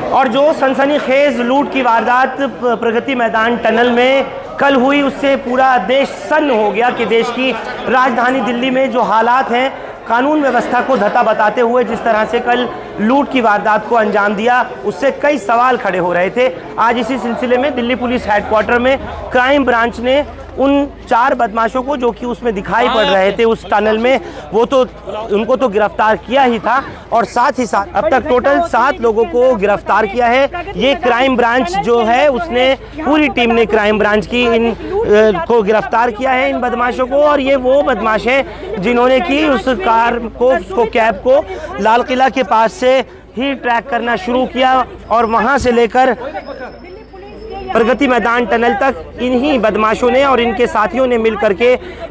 और जो सनसनीखेज लूट की वारदात प्रगति मैदान टनल में कल हुई, उससे पूरा देश सन्न हो गया कि देश की राजधानी दिल्ली में जो हालात हैं, कानून व्यवस्था को धता बताते हुए जिस तरह से कल लूट की वारदात को अंजाम दिया, उससे कई सवाल खड़े हो रहे थे। आज इसी सिलसिले में दिल्ली पुलिस हेडक्वार्टर में क्राइम ब्रांच ने उन 4 बदमाशों को जो कि उसमें दिखाई पड़ रहे थे उस टनल में, उनको तो गिरफ्तार किया ही था और साथ ही साथ अब तक टोटल 7 लोगों को गिरफ्तार किया है। ये क्राइम ब्रांच जो है उसने, पूरी टीम ने क्राइम ब्रांच की इन को गिरफ्तार किया है, इन बदमाशों को। और ये वो बदमाश हैं जिन्होंने कि उस कार को, उसको कैब को लाल किला के पास से ही ट्रैक करना शुरू किया और वहाँ से लेकर प्रगति मैदान टनल तक इन्हीं बदमाशों ने और इनके साथियों ने मिल करके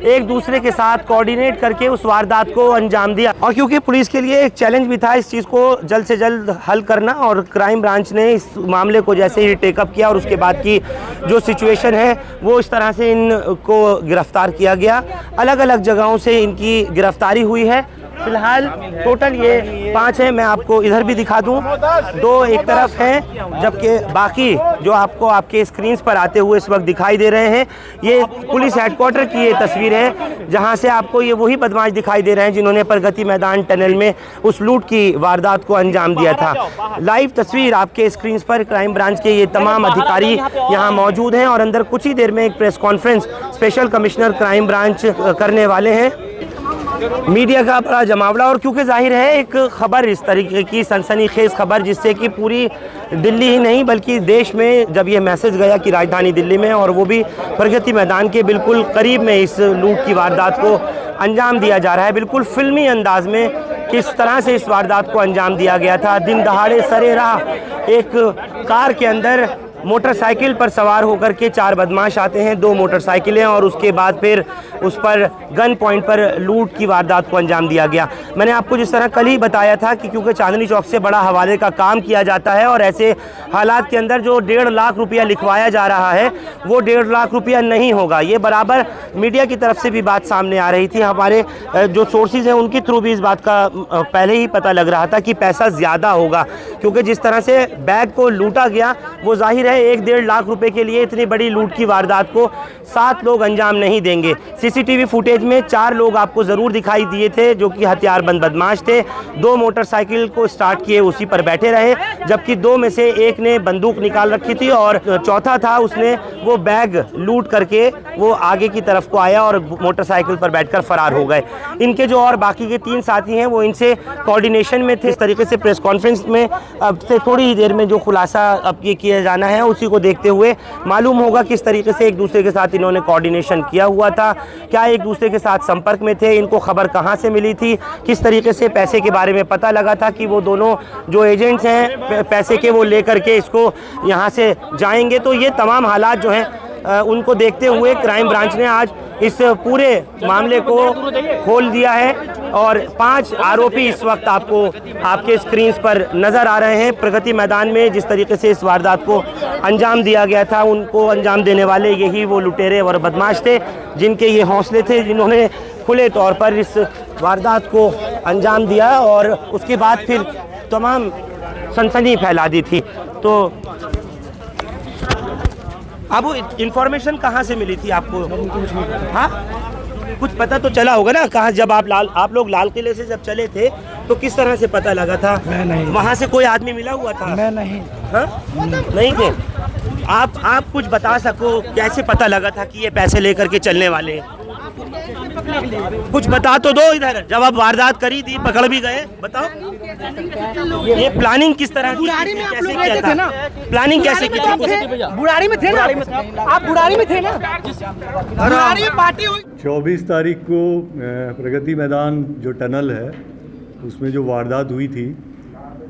एक दूसरे के साथ कोऑर्डिनेट करके उस वारदात को अंजाम दिया। और क्योंकि पुलिस के लिए एक चैलेंज भी था इस चीज़ को जल्द से जल्द हल करना, और क्राइम ब्रांच ने इस मामले को जैसे ही टेकअप किया और उसके बाद की जो सिचुएशन है वो इस तरह से इनको गिरफ्तार किया गया। अलग अलग जगहों से इनकी गिरफ्तारी हुई है। फिलहाल टोटल ये 5 हैं। मैं आपको इधर भी दिखा दूं, 2 एक तरफ हैं, जबकि बाकी जो आपको आपके स्क्रीन्स पर आते हुए इस वक्त दिखाई दे रहे हैं, ये पुलिस हेडक्वार्टर की ये तस्वीर है जहां से आपको ये वही बदमाश दिखाई दे रहे हैं जिन्होंने प्रगति मैदान टनल में उस लूट की वारदात को अंजाम दिया था। लाइव तस्वीर आपके स्क्रीन्स पर क्राइम ब्रांच के ये तमाम अधिकारी यहाँ मौजूद हैं और अंदर कुछ ही देर में एक press conference special commissioner crime branch करने वाले हैं। मीडिया का बड़ा जमावड़ा, और क्योंकि जाहिर है एक खबर, इस तरीके की सनसनीखेज खबर जिससे कि पूरी दिल्ली ही नहीं बल्कि देश में जब ये मैसेज गया कि राजधानी दिल्ली में, और वो भी प्रगति मैदान के बिल्कुल करीब में इस लूट की वारदात को अंजाम दिया जा रहा है, बिल्कुल फिल्मी अंदाज में किस तरह से इस वारदात को अंजाम दिया गया था। दिन दहाड़े सरेराह एक कार के अंदर मोटरसाइकिल पर सवार होकर के 4 बदमाश आते हैं, 2 मोटरसाइकिलें, और उसके बाद फिर उस पर गन पॉइंट पर लूट की वारदात को अंजाम दिया गया। मैंने आपको जिस तरह कल ही बताया था कि क्योंकि चांदनी चौक से बड़ा हवाले का काम किया जाता है और ऐसे हालात के अंदर जो 1.5 लाख रुपया लिखवाया जा रहा है वो 1.5 लाख रुपया नहीं होगा। ये बराबर मीडिया की तरफ से भी बात सामने आ रही थी, हमारे जो सोर्सेज हैं उनके थ्रू भी इस बात का पहले ही पता लग रहा था कि पैसा ज़्यादा होगा, क्योंकि जिस तरह से बैग को लूटा गया वो जाहिर है 1-1.5 लाख रुपए के लिए इतनी बड़ी लूट की वारदात को 7 लोग अंजाम नहीं देंगे। सीसीटीवी फुटेज में 4 लोग आपको ज़रूर दिखाई दिए थे जो कि हथियारबंद बदमाश थे। 2 मोटरसाइकिल को स्टार्ट किए उसी पर बैठे रहे, जबकि 2 में से एक ने बंदूक निकाल रखी थी और चौथा था उसने वो बैग लूट करके वो आगे की तरफ को आया और मोटरसाइकिल पर बैठकर फरार हो गए। इनके जो और बाकी के 3 साथी हैं वो इनसे कोऑर्डिनेशन में थे। इस तरीके से प्रेस कॉन्फ्रेंस में अब से थोड़ी ही देर में जो खुलासा अब ये किया जाना है उसी को देखते हुए मालूम होगा किस तरीके से एक दूसरे के साथ इन्होंने कोऑर्डिनेशन किया हुआ था, क्या एक दूसरे के साथ संपर्क में थे, इनको खबर कहां से मिली थी, किस तरीके से पैसे के बारे में पता लगा था कि वो दोनों जो एजेंट्स हैं पैसे के वो लेकर के इसको यहां से जाएंगे। तो ये तमाम हालात जो हैं उनको देखते हुए क्राइम ब्रांच ने आज इस पूरे मामले को खोल दिया है और 5 आरोपी इस वक्त आपको आपके स्क्रीन्स पर नज़र आ रहे हैं। प्रगति मैदान में जिस तरीके से इस वारदात को अंजाम दिया गया था, उनको अंजाम देने वाले यही वो लुटेरे और बदमाश थे जिनके ये हौसले थे, जिन्होंने खुले तौर पर इस वारदात को अंजाम दिया और उसके बाद फिर तमाम सनसनी फैला दी थी। तो अब इंफॉर्मेशन कहाँ से मिली थी आपको? हाँ, कुछ पता तो चला होगा ना, कहाँ जब आप लोग लाल किले से जब चले थे तो किस तरह से पता लगा था? मैं नहीं, वहाँ से कोई आदमी मिला हुआ था? मैं नहीं। हाँ, नहीं थे। आप कुछ बता सको कैसे पता लगा था कि ये पैसे लेकर के चलने वाले? कुछ बता तो दो इधर, जब आप वारदात करी थी, पकड़ भी गए, बताओ ये प्लानिंग किस तरह की, कैसे किया था? प्लानिंग कैसे की थी? बुढ़ारी में थे ना आप? बुढ़ारी में थे ना? बुढ़ारी में पार्टी हुई 24 तारीख को प्रगति मैदान जो टनल है उसमें जो वारदात हुई थी,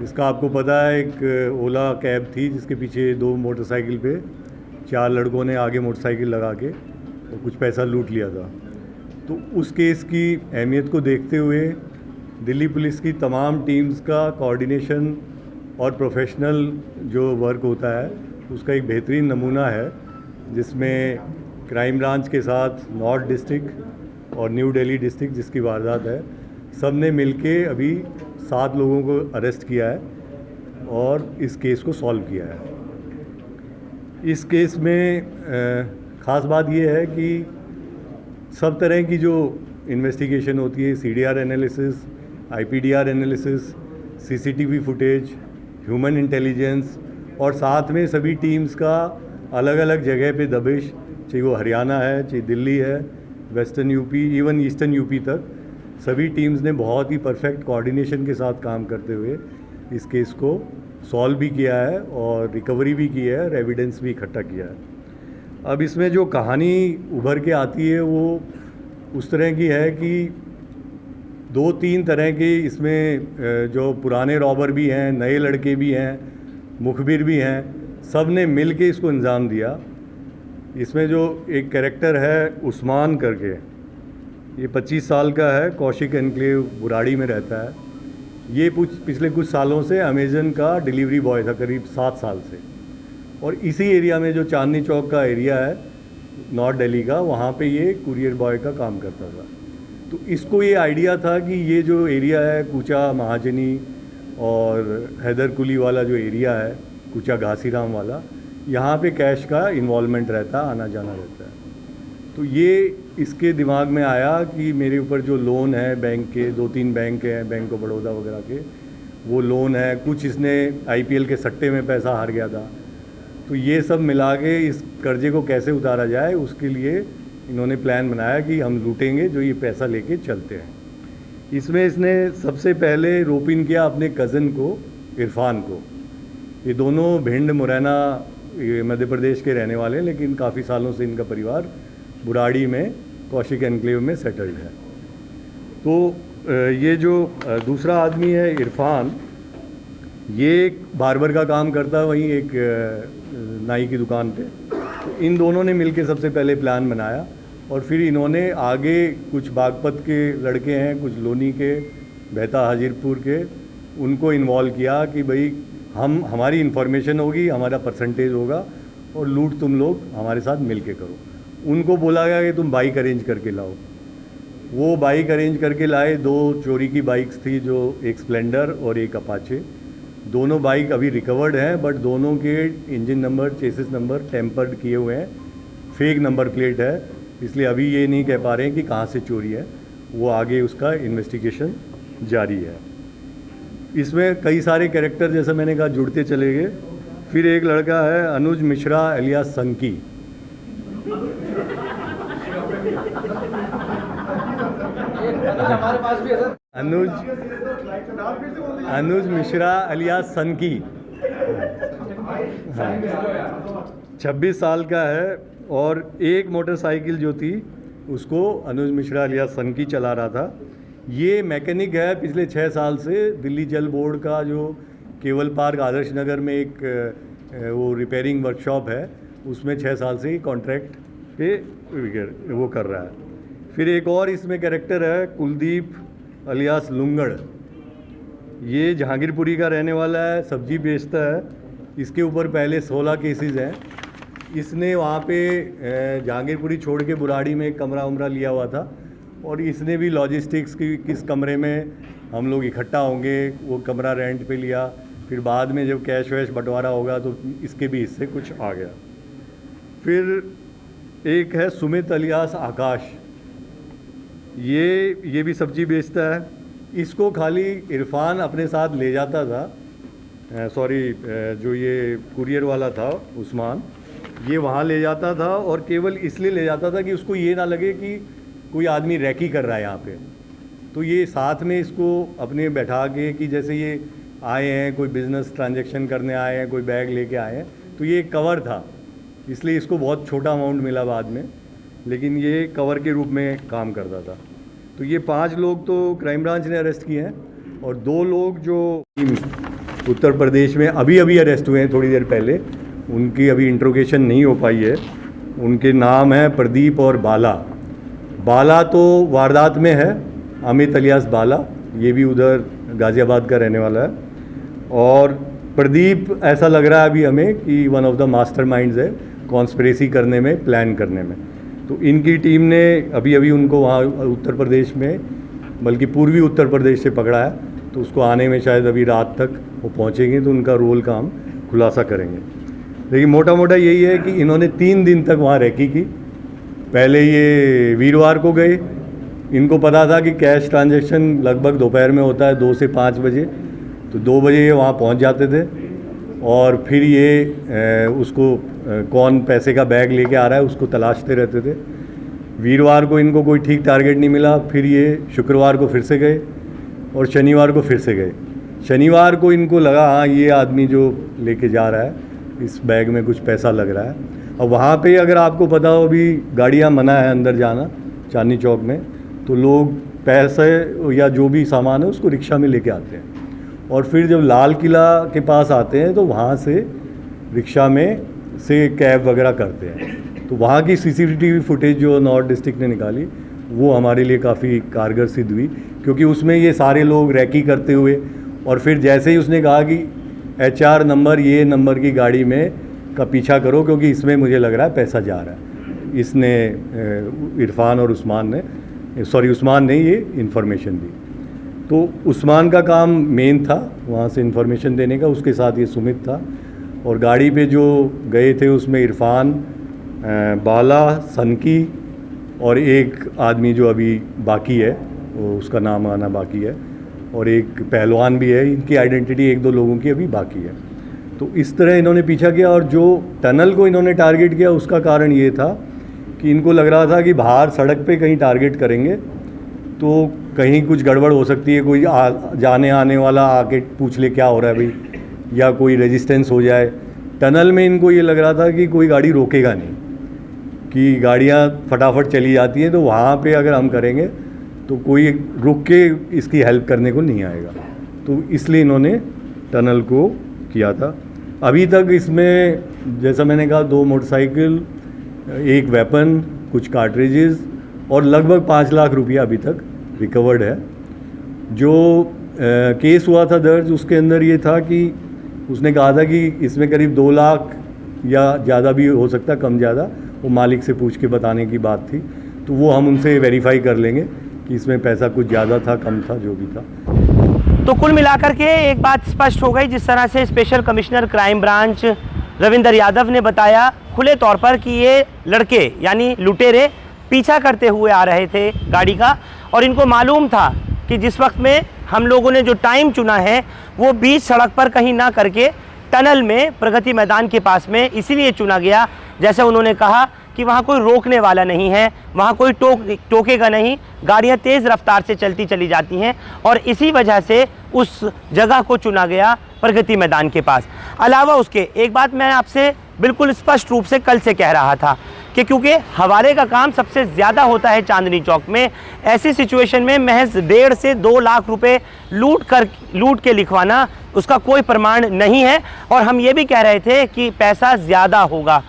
इसका आपको पता है एक ओला कैब थी जिसके पीछे 2 मोटरसाइकिल पे 4 लड़कों ने आगे मोटरसाइकिल लगा के तो कुछ पैसा लूट लिया था। तो उस केस की अहमियत को देखते हुए दिल्ली पुलिस की तमाम टीम्स का कोऑर्डिनेशन और प्रोफेशनल जो वर्क होता है उसका एक बेहतरीन नमूना है, जिसमें क्राइम ब्रांच के साथ नॉर्थ डिस्ट्रिक्ट और न्यू दिल्ली डिस्ट्रिक्ट जिसकी वारदात है, सब ने मिलके अभी 7 लोगों को अरेस्ट किया है। और इस केस को सॉल्व किया है। इस केस में ख़ास बात यह है कि सब तरह की जो इन्वेस्टिगेशन होती है, CDR analysis, IPDR analysis, CCTV footage, human intelligence और साथ में सभी टीम्स का अलग अलग जगह पे दबिश, चाहे वो हरियाणा है, चाहे दिल्ली है, western UP, even eastern UP तक, सभी टीम्स ने बहुत ही परफेक्ट कोऑर्डिनेशन के साथ काम करते हुए इस केस को सॉल्व भी किया है और रिकवरी भी की है और एविडेंस भी इकट्ठा किया है। अब इसमें जो कहानी उभर के आती है वो उस तरह की है कि 2-3 तरह के इसमें जो पुराने रॉबर भी हैं, नए लड़के भी हैं, मुखबिर भी हैं, सब ने मिल के इसको अंजाम दिया। इसमें जो एक कैरेक्टर है उस्मान करके, ये 25 साल का है, कौशिक एनक्लेव बुराड़ी में रहता है। ये पिछले कुछ सालों से अमेजन का डिलीवरी बॉय था, करीब 7 साल से, और इसी एरिया में जो चांदनी चौक का एरिया है नॉर्थ दिल्ली का, वहाँ पे ये कुरियर बॉय का काम करता था। तो इसको ये आइडिया था कि ये जो एरिया है कूचा महाजनी और हैदर कुली वाला जो एरिया है, कूचा घासीराम वाला, यहाँ पे कैश का इन्वॉल्वमेंट रहता है, आना जाना रहता है। तो ये इसके दिमाग में आया कि मेरे ऊपर जो लोन है बैंक के, 2-3 बैंक हैं, बैंक ऑफ बड़ौदा वगैरह के, वो लोन है, कुछ इसने IPL के सट्टे में पैसा हार गया था। तो ये सब मिला के इस कर्जे को कैसे उतारा जाए, उसके लिए इन्होंने प्लान बनाया कि हम लूटेंगे जो ये पैसा लेके चलते हैं। इसमें इसने सबसे पहले रोप इन किया अपने कज़न को, इरफान को। ये दोनों भिंड मुरैना मध्य प्रदेश के रहने वाले हैं, लेकिन काफ़ी सालों से इनका परिवार बुराड़ी में कौशिक एनक्लेव में सेटल्ड है। तो ये जो दूसरा आदमी है इरफान, ये एक बार्बर का काम करता है वहीं एक नाई की दुकान पे। तो इन दोनों ने मिलकर सबसे पहले प्लान बनाया और फिर इन्होंने आगे कुछ बागपत के लड़के हैं, कुछ लोनी के, बहता हाजिरपुर के, उनको इन्वॉल्व किया कि भाई हमारी इन्फॉर्मेशन होगी, हमारा परसेंटेज होगा और लूट तुम लोग हमारे साथ मिल के करो। उनको बोला गया कि तुम बाइक अरेंज करके लाओ। वो बाइक अरेंज करके लाए। 2 चोरी की बाइक्स थी, जो एक स्प्लेंडर और एक अपाचे। दोनों बाइक अभी रिकवर्ड हैं, बट दोनों के engine number, chassis number tempered किए हुए हैं, फेक नंबर प्लेट है, इसलिए अभी ये नहीं कह पा रहे हैं कि कहाँ से चोरी है। वो आगे उसका इन्वेस्टिगेशन जारी है। इसमें कई सारे कैरेक्टर, जैसे मैंने कहा, जुड़ते चले गए। फिर एक लड़का है अनुज मिश्रा एलियास संकी। अनुज मिश्रा अलियास सनकी, 26 साल का है और एक मोटरसाइकिल जो थी उसको अनुज मिश्रा अलियास सनकी चला रहा था। ये मैकेनिक है पिछले 6 साल से। दिल्ली जल बोर्ड का जो केवल पार्क आदर्श नगर में एक वो रिपेयरिंग वर्कशॉप है, उसमें 6 साल से ही कॉन्ट्रैक्ट पे वो कर रहा है। फिर एक और इसमें कैरेक्टर है कुलदीप अलियास लुंगड़। ये जहांगीरपुरी का रहने वाला है, सब्जी बेचता है। इसके ऊपर पहले 16 केसेस हैं। इसने वहाँ पे जहांगीरपुरी छोड़ के बुराड़ी में एक कमरा उमरा लिया हुआ था और इसने भी लॉजिस्टिक्स की किस कमरे में हम लोग इकट्ठा होंगे वो कमरा रेंट पे लिया। फिर बाद में जब कैश वैश बंटवारा होगा तो इसके भी हिस्से कुछ आ गया। फिर एक है सुमित अलियास आकाश। ये भी सब्जी बेचता है। इसको खाली इरफान अपने साथ ले जाता था, जो ये कुरियर वाला था उस्मान, ये वहाँ ले जाता था और केवल इसलिए ले जाता था कि उसको ये ना लगे कि कोई आदमी रैकी कर रहा है यहाँ पे। तो ये साथ में इसको अपने बैठा के कि जैसे ये आए हैं, कोई बिज़नेस ट्रांजैक्शन करने आए हैं, कोई बैग लेके आए हैं, तो ये एक कवर था, इसलिए इसको बहुत छोटा अमाउंट मिला बाद में, लेकिन ये कवर के रूप में काम करता था। तो ये 5 लोग तो क्राइम ब्रांच ने अरेस्ट किए हैं और 2 लोग जो उत्तर प्रदेश में अभी अरेस्ट हुए हैं थोड़ी देर पहले, उनकी अभी इंट्रोगेशन नहीं हो पाई है। उनके नाम है प्रदीप और बाला। बाला तो वारदात में है, अमित अलियास बाला, ये भी उधर गाज़ियाबाद का रहने वाला है। और प्रदीप ऐसा लग रहा है अभी हमें कि वन ऑफ द मास्टरमाइंड्स है कॉन्स्पिरेसी करने में, प्लान करने में। तो इनकी टीम ने अभी उनको वहाँ उत्तर प्रदेश में, बल्कि पूर्वी उत्तर प्रदेश से पकड़ा है। तो उसको आने में शायद अभी रात तक वो पहुँचेंगे तो उनका रोल का हम खुलासा करेंगे। लेकिन मोटा मोटा यही है कि इन्होंने 3 दिन तक वहाँ रैकी की। पहले ये वीरवार को गए, इनको पता था कि कैश ट्रांजैक्शन लगभग दोपहर में होता है 2 से 5 बजे, तो 2 बजे ये वहाँ पहुँच जाते थे और फिर ये उसको कौन पैसे का बैग लेके आ रहा है उसको तलाशते रहते थे। वीरवार को इनको कोई ठीक टारगेट नहीं मिला, फिर ये शुक्रवार को फिर से गए और शनिवार को फिर से गए। शनिवार को इनको लगा हाँ ये आदमी जो लेके जा रहा है इस बैग में कुछ पैसा लग रहा है। अब वहाँ पे अगर आपको पता हो भी गाड़ियाँ मना है अंदर जाना चांदनी चौक में, तो लोग पैसे या जो भी सामान है उसको रिक्शा में लेके आते हैं और फिर जब लाल किला के पास आते हैं तो वहाँ से रिक्शा में से कैब वगैरह करते हैं। तो वहाँ की CCTV फुटेज जो नॉर्थ डिस्ट्रिक्ट ने निकाली वो हमारे लिए काफ़ी कारगर सिद्ध हुई, क्योंकि उसमें ये सारे लोग रैकी करते हुए और फिर जैसे ही उसने कहा कि HR नंबर ये नंबर की गाड़ी में का पीछा करो क्योंकि इसमें मुझे लग रहा है पैसा जा रहा है, इसने इरफान और उस्मान ने ये इन्फॉर्मेशन दी। तो उस्मान का काम मेन था वहाँ से इन्फॉर्मेशन देने का, उसके साथ ये सुमित था और गाड़ी पे जो गए थे उसमें इरफान, बाला, सनकी और एक आदमी जो अभी बाकी है वो उसका नाम आना बाकी है और एक पहलवान भी है। इनकी आइडेंटिटी 1-2 लोगों की अभी बाकी है। तो इस तरह इन्होंने पीछा किया और जो टनल को इन्होंने टारगेट किया उसका कारण ये था कि इनको लग रहा था कि बाहर सड़क पे कहीं टारगेट करेंगे तो कहीं कुछ गड़बड़ हो सकती है, कोई जाने आने वाला आके पूछ ले क्या हो रहा है भाई, या कोई रेजिस्टेंस हो जाए। टनल में इनको ये लग रहा था कि कोई गाड़ी रोकेगा नहीं, कि गाड़ियाँ फटाफट चली जाती हैं, तो वहाँ पे अगर हम करेंगे तो कोई रुक के इसकी हेल्प करने को नहीं आएगा, तो इसलिए इन्होंने टनल को किया था। अभी तक इसमें जैसा मैंने कहा 2 मोटरसाइकिल, 1 वेपन, कुछ कार्ट्रिजेस और लगभग 5 लाख रुपया अभी तक रिकवर्ड है। जो केस हुआ था दर्ज उसके अंदर ये था कि उसने कहा था कि इसमें करीब 2 लाख या ज़्यादा भी हो सकता, कम ज़्यादा, वो मालिक से पूछ के बताने की बात थी, तो वो हम उनसे वेरीफाई कर लेंगे कि इसमें पैसा कुछ ज़्यादा था कम था जो भी था। तो कुल मिलाकर के एक बात स्पष्ट हो गई, जिस तरह से special commissioner crime branch Ravinder Yadav ने बताया खुले तौर पर कि ये लड़के यानी लुटेरे पीछा करते हुए आ रहे थे गाड़ी का और इनको मालूम था कि जिस वक्त में हम लोगों ने जो टाइम चुना है वो बीच सड़क पर कहीं ना करके टनल में प्रगति मैदान के पास में इसीलिए चुना गया, जैसे उन्होंने कहा कि वहाँ कोई रोकने वाला नहीं है, वहाँ कोई टोकेगा नहीं, गाड़ियाँ तेज़ रफ्तार से चलती चली जाती हैं और इसी वजह से उस जगह को चुना गया प्रगति मैदान के पास। अलावा उसके एक बात मैं आपसे बिल्कुल स्पष्ट रूप से कल से कह रहा था कि क्योंकि हवाले का काम सबसे ज़्यादा होता है चांदनी चौक में, ऐसी सिचुएशन में महज 1.5 से 2 लाख रुपए लूट के लिखवाना उसका कोई प्रमाण नहीं है। और हम ये भी कह रहे थे कि पैसा ज़्यादा होगा,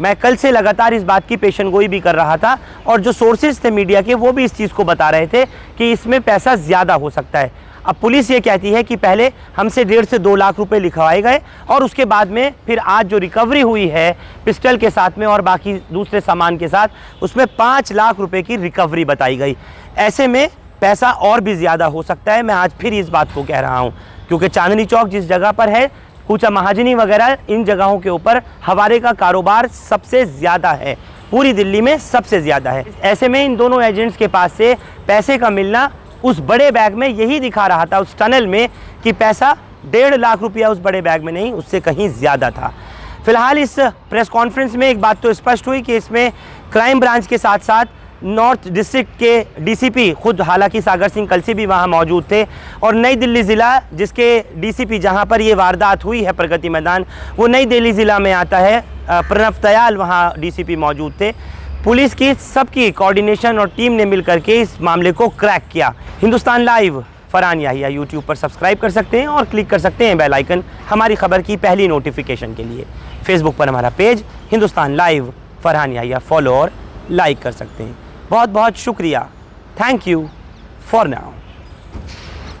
मैं कल से लगातार इस बात की पेशेनगोई भी कर रहा था और जो सोर्सेज थे मीडिया के वो भी इस चीज़ को बता रहे थे कि इसमें पैसा ज़्यादा हो सकता है। अब पुलिस ये कहती है कि पहले हमसे 1.5 से 2 लाख रुपए लिखवाए गए और उसके बाद में फिर आज जो रिकवरी हुई है पिस्टल के साथ में और बाकी दूसरे सामान के साथ, उसमें 5 लाख रुपए की रिकवरी बताई गई। ऐसे में पैसा और भी ज़्यादा हो सकता है। मैं आज फिर इस बात को कह रहा हूँ क्योंकि चांदनी चौक जिस जगह पर है, कूचा महाजनी वगैरह, इन जगहों के ऊपर हवाले का कारोबार सबसे ज़्यादा है, पूरी दिल्ली में सबसे ज़्यादा है। ऐसे में इन दोनों एजेंट्स के पास से पैसे का मिलना उस बड़े बैग में यही दिखा रहा था उस टनल में कि पैसा 1.5 लाख रुपया उस बड़े बैग में नहीं, उससे कहीं ज़्यादा था। फिलहाल इस प्रेस कॉन्फ्रेंस में एक बात तो स्पष्ट हुई कि इसमें क्राइम ब्रांच के साथ साथ नॉर्थ डिस्ट्रिक्ट के DCP खुद, हालांकि सागर सिंह कलसी भी वहां मौजूद थे, और नई दिल्ली ज़िला जिसके DCP जहां पर ये वारदात हुई है प्रगति मैदान, वो नई दिल्ली ज़िला में आता है, प्रणव दयाल वहां DCP मौजूद थे। पुलिस की सबकी कोऑर्डिनेशन और टीम ने मिलकर के इस मामले को क्रैक किया। हिंदुस्तान लाइव फरहान याहिया यूट्यूब पर सब्सक्राइब कर सकते हैं और क्लिक कर सकते हैं बेल आइकन हमारी खबर की पहली नोटिफिकेशन के लिए। फेसबुक पर हमारा page Hindustan live Farhan Yahiya follow और लाइक कर सकते हैं। बहुत बहुत शुक्रिया। Thank you for now.